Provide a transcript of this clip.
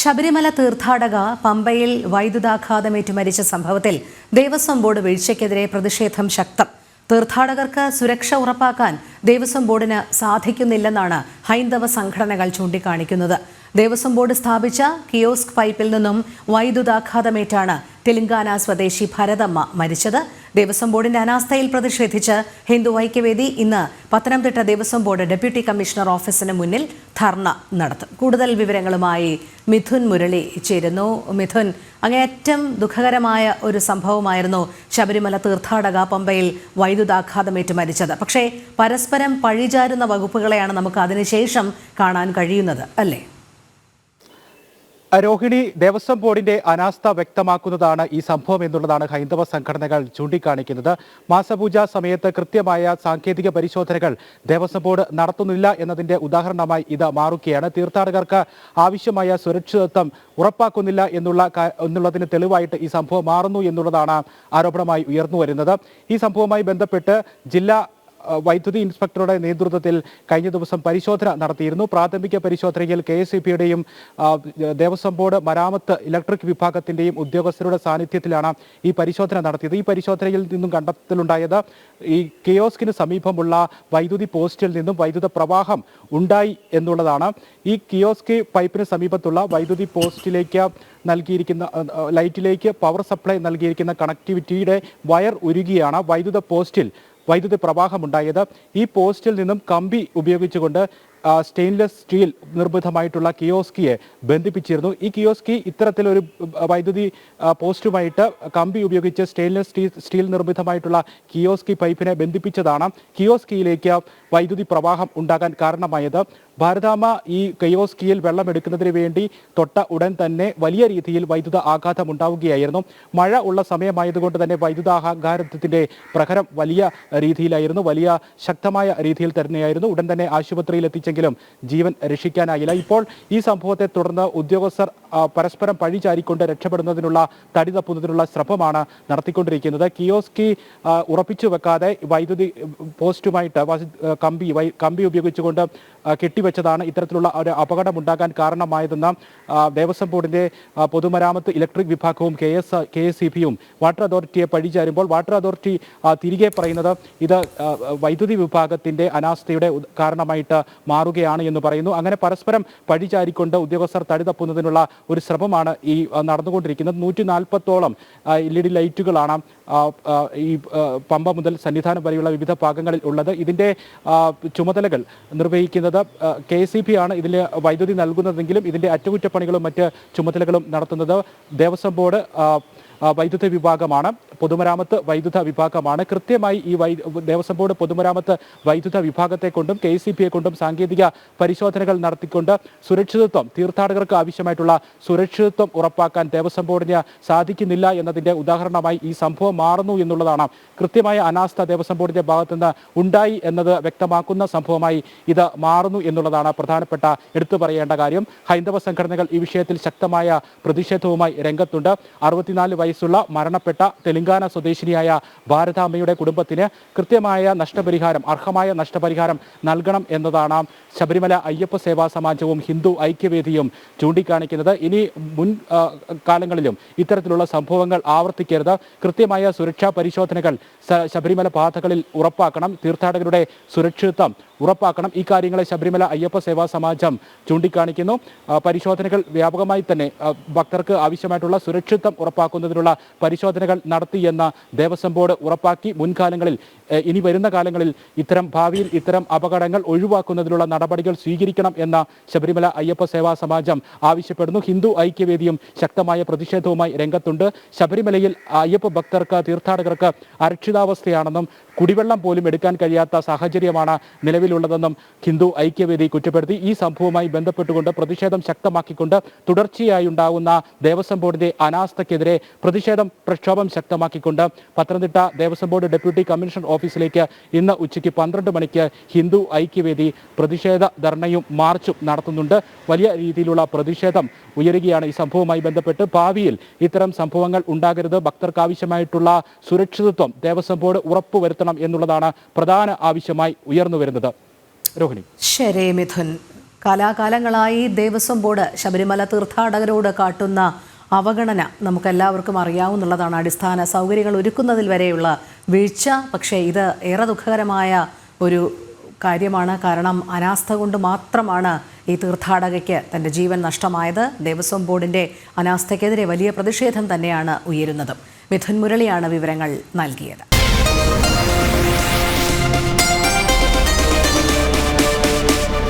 ശബരിമല തീർത്ഥാടക പമ്പയിൽ വൈദ്യുതാഘാതമേറ്റ് മരിച്ച സംഭവത്തിൽ ദേവസ്വം ബോർഡ് വീഴ്ചയ്ക്കെതിരെ പ്രതിഷേധം ശക്തം. തീർത്ഥാടകർക്ക് സുരക്ഷ ഉറപ്പാക്കാൻ ദേവസ്വം ബോർഡിന് സാധിക്കുന്നില്ലെന്നാണ് ഹൈന്ദവ സംഘടനകൾ ചൂണ്ടിക്കാണിക്കുന്നത്. ദേവസ്വം ബോർഡ് സ്ഥാപിച്ച കിയോസ്ക് പൈപ്പിൽ നിന്നും വൈദ്യുതാഘാതമേറ്റാണ് തെലങ്കാന സ്വദേശി ഭരതമ്മ മരിച്ചത്. ദേവസ്വം ബോർഡിന്റെ അനാസ്ഥയിൽ പ്രതിഷേധിച്ച് ഹിന്ദു ഐക്യവേദി ഇന്ന് Pathanamthitta Devaswom board deputy commissioner ഓഫീസിന് മുന്നിൽ ധർണ നടത്തും. കൂടുതൽ വിവരങ്ങളുമായി മിഥുൻ മുരളി ചേരുന്നു. മിഥുൻ, അങ്ങേയറ്റം ദുഃഖകരമായ ഒരു സംഭവമായിരുന്നു ശബരിമല തീർത്ഥാടക പമ്പയിൽ വൈദ്യുതാഘാതമേറ്റ് മരിച്ചത്. പക്ഷേ പരസ്പരം പഴിചാരുന്ന വകുപ്പുകളെയാണ് നമുക്ക് അതിനുശേഷം കാണാൻ കഴിയുന്നത്, അല്ലേ? രോഹിണി, ദേവസ്വം ബോർഡിന്റെ അനാസ്ഥ വ്യക്തമാക്കുന്നതാണ് ഈ സംഭവം എന്നുള്ളതാണ് ഹൈന്ദവ സംഘടനകൾ ചൂണ്ടിക്കാണിക്കുന്നത്. മാസപൂജ സമയത്ത് കൃത്യമായ സാങ്കേതിക പരിശോധനകൾ ദേവസ്വം ബോർഡ് നടത്തുന്നില്ല എന്നതിന്റെ ഉദാഹരണമായി ഇത് മാറുകയാണ്. തീർത്ഥാടകർക്ക് ആവശ്യമായ സുരക്ഷിതത്വം ഉറപ്പാക്കുന്നില്ല എന്നുള്ളതിന് തെളിവായിട്ട് ഈ സംഭവം മാറുന്നു എന്നുള്ളതാണ് ആരോപണമായി ഉയർന്നു വരുന്നത്. ഈ സംഭവവുമായി ബന്ധപ്പെട്ട് ജില്ലാ വൈദ്യുതി ഇൻസ്പെക്ടറുടെ നേതൃത്വത്തിൽ കഴിഞ്ഞ ദിവസം പരിശോധന നടത്തിയിരുന്നു. പ്രാഥമിക പരിശോധനയിൽ KSEBയുടെയും ദേവസ്വം ബോർഡ് മരാമത്ത് ഇലക്ട്രിക് വിഭാഗത്തിന്റെയും ഉദ്യോഗസ്ഥരുടെ സാന്നിധ്യത്തിലാണ് ഈ പരിശോധന നടത്തിയത്. ഈ പരിശോധനയിൽ നിന്നും കണ്ടെത്തലുണ്ടായത് ഈ കിയോസ്കിന് സമീപമുള്ള വൈദ്യുതി പോസ്റ്റിൽ നിന്നും വൈദ്യുത പ്രവാഹം ഉണ്ടായി എന്നുള്ളതാണ്. ഈ കിയോസ്ക് പൈപ്പിന് സമീപത്തുള്ള വൈദ്യുതി പോസ്റ്റിലേക്ക് നൽകിയിരിക്കുന്ന ലൈറ്റിലേക്ക് പവർ സപ്ലൈ നൽകിയിരിക്കുന്ന കണക്ടിവിറ്റിയുടെ വയർ ഉരുകിയാണ് വൈദ്യുതി പ്രവാഹമുണ്ടായത്. ഈ പോസ്റ്റിൽ നിന്നും കമ്പി ഉപയോഗിച്ചുകൊണ്ട് സ്റ്റെയിൻലെസ് സ്റ്റീൽ നിർമ്മിതമായിട്ടുള്ള കിയോസ്കിയെ ബന്ധിപ്പിച്ചിരുന്നു. ഈ കിയോസ്കി ഇത്തരത്തിലൊരു വൈദ്യുതി പോസ്റ്റുമായിട്ട് കമ്പി ഉപയോഗിച്ച് സ്റ്റെയിൻലെസ് സ്റ്റീൽ നിർമ്മിതമായിട്ടുള്ള കിയോസ്കി പൈപ്പിനെ ബന്ധിപ്പിച്ചതാണ് കിയോസ്കിയിലേക്ക് വൈദ്യുതി പ്രവാഹം ഉണ്ടാകാൻ കാരണമായത്. ഭാരതാമ്മ ഈ കിയോസ്കിയിൽ വെള്ളമെടുക്കുന്നതിന് വേണ്ടി തൊട്ട ഉടൻ തന്നെ വലിയ രീതിയിൽ വൈദ്യുത ആഘാതം ഉണ്ടാവുകയായിരുന്നു. മഴ ഉള്ള സമയമായതുകൊണ്ട് തന്നെ വൈദ്യുതാഘാതത്തിന്റെ പ്രഹരം വലിയ രീതിയിലായിരുന്നു, വലിയ ശക്തമായ രീതിയിൽ തന്നെയായിരുന്നു. ഉടൻ തന്നെ ആശുപത്രിയിൽ എത്തിച്ചെങ്കിലും ജീവൻ രക്ഷിക്കാനായില്ല. ഇപ്പോൾ ഈ സംഭവത്തെ തുടർന്ന് ഉദ്യോഗസ്ഥർ പരസ്പരം പഴിചാരിക്കൊണ്ട് രക്ഷപ്പെടുന്നതിനുള്ള തടി തപ്പുന്നതിനുള്ള ശ്രമമാണ് നടത്തിക്കൊണ്ടിരിക്കുന്നത്. കിയോസ്കി ഉറപ്പിച്ചു വെക്കാതെ വൈദ്യുതി പോസ്റ്റുമായിട്ട് കമ്പി ഉപയോഗിച്ചുകൊണ്ട് കെട്ടിവെച്ചതാണ് ഇത്തരത്തിലുള്ള ഒരു അപകടമുണ്ടാകാൻ കാരണമായതെന്ന് ദേവസ്വം ബോർഡിന്റെ പൊതുമരാമത്ത് ഇലക്ട്രിക് വിഭാഗവും KSEBയും വാട്ടർ അതോറിറ്റിയെ പഴിചാരുമ്പോൾ വാട്ടർ അതോറിറ്റി തിരികെ പറയുന്നത് ഇത് വൈദ്യുതി വിഭാഗത്തിന്റെ അനാസ്ഥയുടെ കാരണമായിട്ട് മാറുകയാണ് എന്ന് പറയുന്നു. അങ്ങനെ പരസ്പരം പഴിചാരിക്കൊണ്ട് ഉദ്യോഗസ്ഥർ തടി തപ്പുന്നതിനുള്ള ഒരു ശ്രമമാണ് ഈ നടന്നുകൊണ്ടിരിക്കുന്നത്. 140ഓളം LED ലൈറ്റുകളാണ് ഈ പമ്പ മുതൽ സന്നിധാനം വരെയുള്ള വിവിധ ഭാഗങ്ങളിൽ ഉള്ളത്. ഇതിന്റെ ചുമതലകൾ നിർവഹിക്കുന്നത് KSEB ആണ്. ഇതിൽ വൈദ്യുതി നൽകുന്നതെങ്കിലും ഇതിന്റെ അറ്റകുറ്റപ്പണികളും മറ്റ് ചുമതലകളും നടത്തുന്നത് ദേവസ്വം ബോർഡ് വൈദ്യുത വിഭാഗമാണ്, പൊതുമരാമത്ത് വൈദ്യുത വിഭാഗമാണ്. കൃത്യമായി ഈ ദേവസ്വം ബോർഡ് പൊതുമരാമത്ത് വൈദ്യുത വിഭാഗത്തെ കൊണ്ടും KSEBയെ കൊണ്ടും സാങ്കേതിക പരിശോധനകൾ നടത്തിക്കൊണ്ട് തീർത്ഥാടകർക്ക് ആവശ്യമായിട്ടുള്ള സുരക്ഷിതത്വം ഉറപ്പാക്കാൻ ദേവസ്വം ബോർഡിന് സാധിക്കുന്നില്ല എന്നതിന്റെ ഉദാഹരണമായി ഈ സംഭവം മാറുന്നു എന്നുള്ളതാണ്. കൃത്യമായ അനാസ്ഥ ദേവസ്വം ബോർഡിന്റെ ഭാഗത്തുനിന്ന് ഉണ്ടായി എന്നത് വ്യക്തമാക്കുന്ന സംഭവമായി ഇത് മാറുന്നു എന്നുള്ളതാണ് പ്രധാനപ്പെട്ട എടുത്തു പറയേണ്ട കാര്യം. ഹൈന്ദവ സംഘടനകൾ ഈ വിഷയത്തിൽ ശക്തമായ പ്രതിഷേധവുമായി രംഗത്തുണ്ട്. 64 വയസ്സുള്ള മരണപ്പെട്ട തെലങ്കാന സ്വദേശിനിയായ ഭാരതാമ്മയുടെ കുടുംബത്തിന് കൃത്യമായ നഷ്ടപരിഹാരം, അർഹമായ നഷ്ടപരിഹാരം നൽകണം എന്നതാണ് ശബരിമല അയ്യപ്പ സേവാ സമാജവും ഹിന്ദു ഐക്യവേദിയും ചൂണ്ടിക്കാണിക്കുന്നത്. ഇനി മുൻ കാലങ്ങളിലും ഇത്തരത്തിലുള്ള സംഭവങ്ങൾ ആവർത്തിക്കരുത്. കൃത്യമായ സുരക്ഷാ പരിശോധനകൾ ശബരിമല പാതകളിൽ ഉറപ്പാക്കണം. തീർത്ഥാടകരുടെ സുരക്ഷിതത്വം ഉറപ്പാക്കണം. ഈ കാര്യങ്ങളെ ശബരിമല അയ്യപ്പ സേവാ സമാജം ചൂണ്ടിക്കാണിക്കുന്നു. പരിശോധനകൾ വ്യാപകമായി തന്നെ ഭക്തർക്ക് ആവശ്യമായിട്ടുള്ള സുരക്ഷിതത്വം ഉറപ്പാക്കുന്നതിനുള്ള പരിശോധനകൾ നടത്തിയെന്ന് ദേവസ്വം ബോർഡ് ഉറപ്പാക്കി. മുൻകാലങ്ങളിൽ ഇനി വരുന്ന കാലങ്ങളിൽ ഭാവിയിൽ ഇത്തരം അപകടങ്ങൾ ഒഴിവാക്കുന്നതിനുള്ള നടപടികൾ സ്വീകരിക്കണം എന്ന ശബരിമല അയ്യപ്പ സേവാ സമാജം ആവശ്യപ്പെടുന്നു. ഹിന്ദു ഐക്യവേദിയും ശക്തമായ പ്രതിഷേധവുമായി രംഗത്തുണ്ട്. ശബരിമലയിൽ അയ്യപ്പ ഭക്തർക്ക്, തീർത്ഥാടകർക്ക് അരക്ഷിതാവസ്ഥയാണെന്നും കുടിവെള്ളം പോലും എടുക്കാൻ കഴിയാത്ത സാഹചര്യമാണ് നിലവിലുള്ളതെന്നും ഹിന്ദു ഐക്യവേദി കുറ്റപ്പെടുത്തി. ഈ സംഭവവുമായി ബന്ധപ്പെട്ടുകൊണ്ട് പ്രതിഷേധം ശക്തമാക്കിക്കൊണ്ട് തുടർച്ചയായി ഉണ്ടാകുന്ന ദേവസ്വം ബോർഡിന്റെ അനാസ്ഥയ്ക്കെതിരെ പ്രക്ഷോഭം ശക്തമാക്കിക്കൊണ്ട് Pathanamthitta Devaswom board deputy commissioner ഓഫീസിലേക്ക് ഇന്ന് ഉച്ചയ്ക്ക് 12 മണിക്ക് ഹിന്ദു ഐക്യവേദി പ്രതിഷേധ ധർണയും മാർച്ചും നടത്തുന്നുണ്ട്. വലിയ രീതിയിലുള്ള പ്രതിഷേധം ഉയരുകയാണ് ഈ സംഭവവുമായി ബന്ധപ്പെട്ട്. ഭാവിയിൽ ഇത്തരം സംഭവങ്ങൾ ഉണ്ടാകരുത്. ഭക്തർക്ക് ആവശ്യമായിട്ടുള്ള സുരക്ഷിതത്വം ദേവസ്വം ബോർഡ് ഉറപ്പുവരുത്തണം എന്നുള്ളതാണ് പ്രധാന ആവശ്യമായി ഉയർന്നു വരുന്നത്. രോഹിണി. ശരി മിഥുൻ. കാലാകാലങ്ങളായി ദേവസ്വം ബോർഡ് ശബരിമല തീർത്ഥാടകരോട് കാട്ടുന്ന അവഗണന നമുക്കെല്ലാവർക്കും അറിയാവുന്നതാണ്. അടിസ്ഥാന സൗകര്യങ്ങൾ ഒരുക്കുന്നതിൽ വരെയുള്ള വീഴ്ച. പക്ഷേ ഇത് ഏറെ ദുഃഖകരമായ ഒരു കാര്യമാണ്. കാരണം അനാസ്ഥ കൊണ്ട് മാത്രമാണ് ഈ തീർത്ഥാടകയ്ക്ക് തൻ്റെ ജീവൻ നഷ്ടമായത്. ദേവസ്വം ബോർഡിൻ്റെ അനാസ്ഥയ്ക്കെതിരെ വലിയ പ്രതിഷേധം തന്നെയാണ് ഉയരുന്നത്. മിഥുൻ മുരളിയാണ് വിവരങ്ങൾ നൽകിയത്.